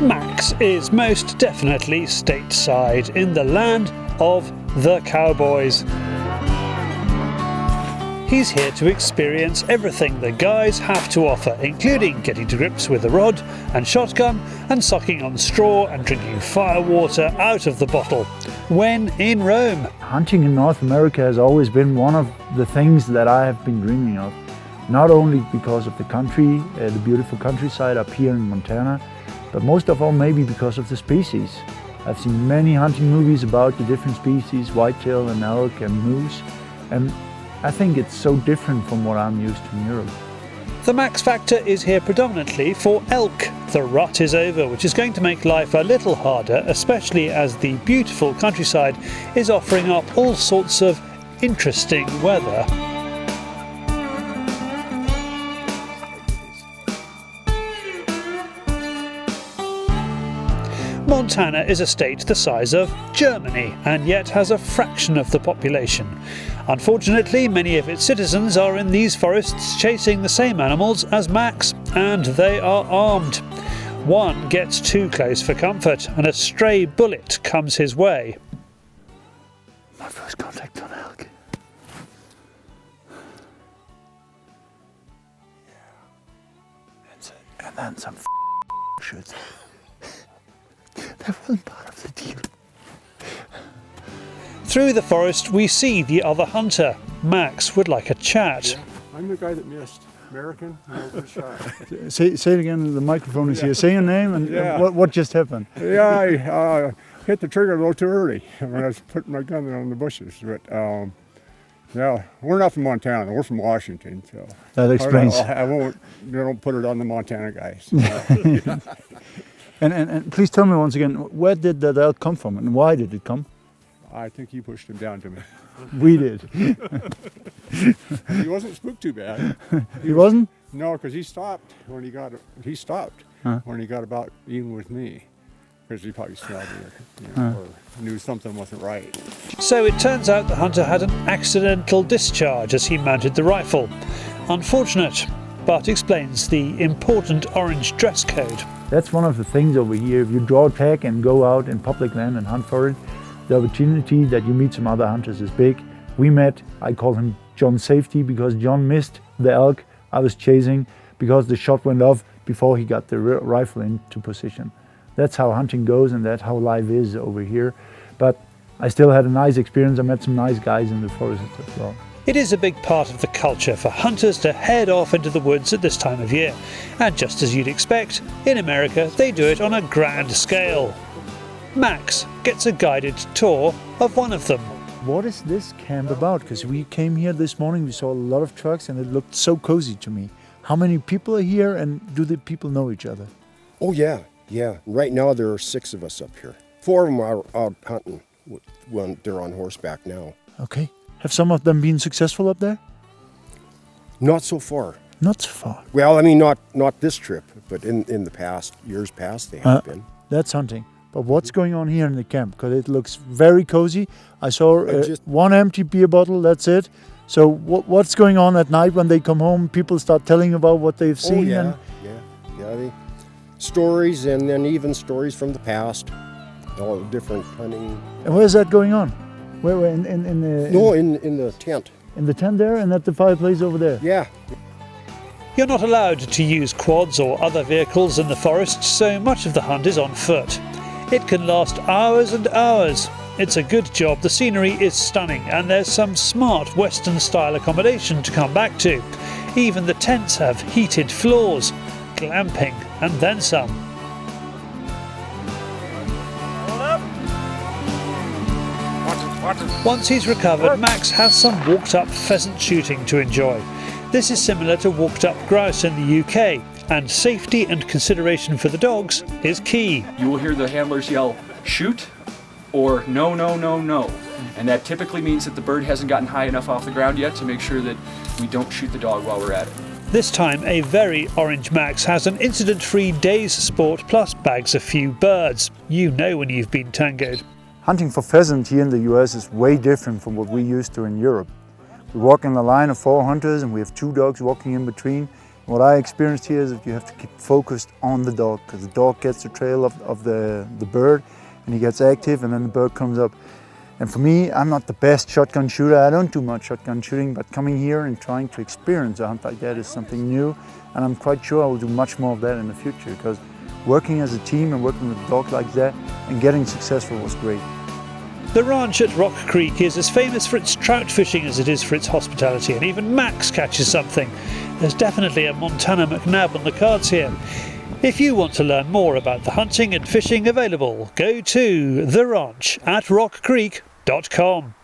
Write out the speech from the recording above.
Max is most definitely stateside in the land of the cowboys. He's here to experience everything the guys have to offer, including getting to grips with a rod and shotgun and sucking on straw and drinking firewater out of the bottle when in Rome. Hunting in North America has always been one of the things that I have been dreaming of. Not only because of the country, the beautiful countryside up here in Montana, but most of all maybe because of the species. I've seen many hunting movies about the different species, whitetail and elk and moose, and I think it's so different from what I'm used to in Europe. The Max factor is here predominantly for elk. The rut is over, which is going to make life a little harder, especially as the beautiful countryside is offering up all sorts of interesting weather. Montana is a state the size of Germany and yet has a fraction of the population. Unfortunately, many of its citizens are in these forests chasing the same animals as Max, and they are armed. One gets too close for comfort and a stray bullet comes his way. My first contact on elk. Yeah. And then some shoots. That wasn't part of the deal. Through the forest we see the other hunter. Max would like a chat. Yeah, I'm the guy that missed. American, shot. Say it again, the microphone is here. Say your name and what just happened. Yeah, I hit the trigger a little too early when I was putting my gun on the bushes. But yeah, we're not from Montana, we're from Washington. So that explains. I don't put it on the Montana guys. And please tell me once again, where did that elk come from and why did it come? I think you pushed him down to me. We did. He wasn't spooked too bad. He wasn't? No, because he stopped when he got about even with me. Because he probably smelled me or knew something wasn't right. So it turns out the hunter had an accidental discharge as he mounted the rifle. Unfortunate, but explains the important orange dress code. That's one of the things over here. If you draw a tag and go out in public land and hunt for it, the opportunity that you meet some other hunters is big. We met, I call him John Safety, because John missed the elk I was chasing because the shot went off before he got the rifle into position. That's how hunting goes and that's how life is over here. But I still had a nice experience. I met some nice guys in the forest as well. It is a big part of the culture for hunters to head off into the woods at this time of year. And just as you'd expect, in America they do it on a grand scale. Max gets a guided tour of one of them. What is this camp about? Because we came here this morning, we saw a lot of trucks and it looked so cozy to me. How many people are here and do the people know each other? Oh yeah. Right now there are 6 of us up here. 4 of them are out hunting when they're on horseback now. Okay. Have some of them been successful up there? Not so far. Not so far. Well, I mean, not this trip, but in the past, years past, they have been. That's hunting. But what's going on here in the camp? Because it looks very cozy. I saw one empty beer bottle, that's it. So what's going on at night when they come home? People start telling about what they've seen? Oh, yeah. Stories and then even stories from the past. All different hunting. And where's that going on? Where in the... No, in the tent. In the tent there and at the fireplace over there? Yeah. You're not allowed to use quads or other vehicles in the forest, so much of the hunt is on foot. It can last hours and hours. It's a good job, the scenery is stunning and there's some smart Western style accommodation to come back to. Even the tents have heated floors, glamping and then some. Once he's recovered, Max has some walked-up pheasant shooting to enjoy. This is similar to walked-up grouse in the UK, and safety and consideration for the dogs is key. You will hear the handlers yell, shoot, or no, no, no, no. And that typically means that the bird hasn't gotten high enough off the ground yet to make sure that we don't shoot the dog while we're at it. This time, a very orange Max has an incident-free day's sport plus bags a few birds. You know when you've been tangoed. Hunting for pheasant here in the US is way different from what we used to in Europe. We walk in a line of 4 hunters and we have 2 dogs walking in between. What I experienced here is that you have to keep focused on the dog, because the dog gets the trail of the bird and he gets active and then the bird comes up. And for me, I'm not the best shotgun shooter. I don't do much shotgun shooting, but coming here and trying to experience a hunt like that is something new. And I'm quite sure I will do much more of that in the future, because working as a team and working with a dog like that and getting successful was great. The ranch at Rock Creek is as famous for its trout fishing as it is for its hospitality, and even Max catches something. There's definitely a Montana McNab on the cards here. If you want to learn more about the hunting and fishing available, go to theranch@rockcreek.com.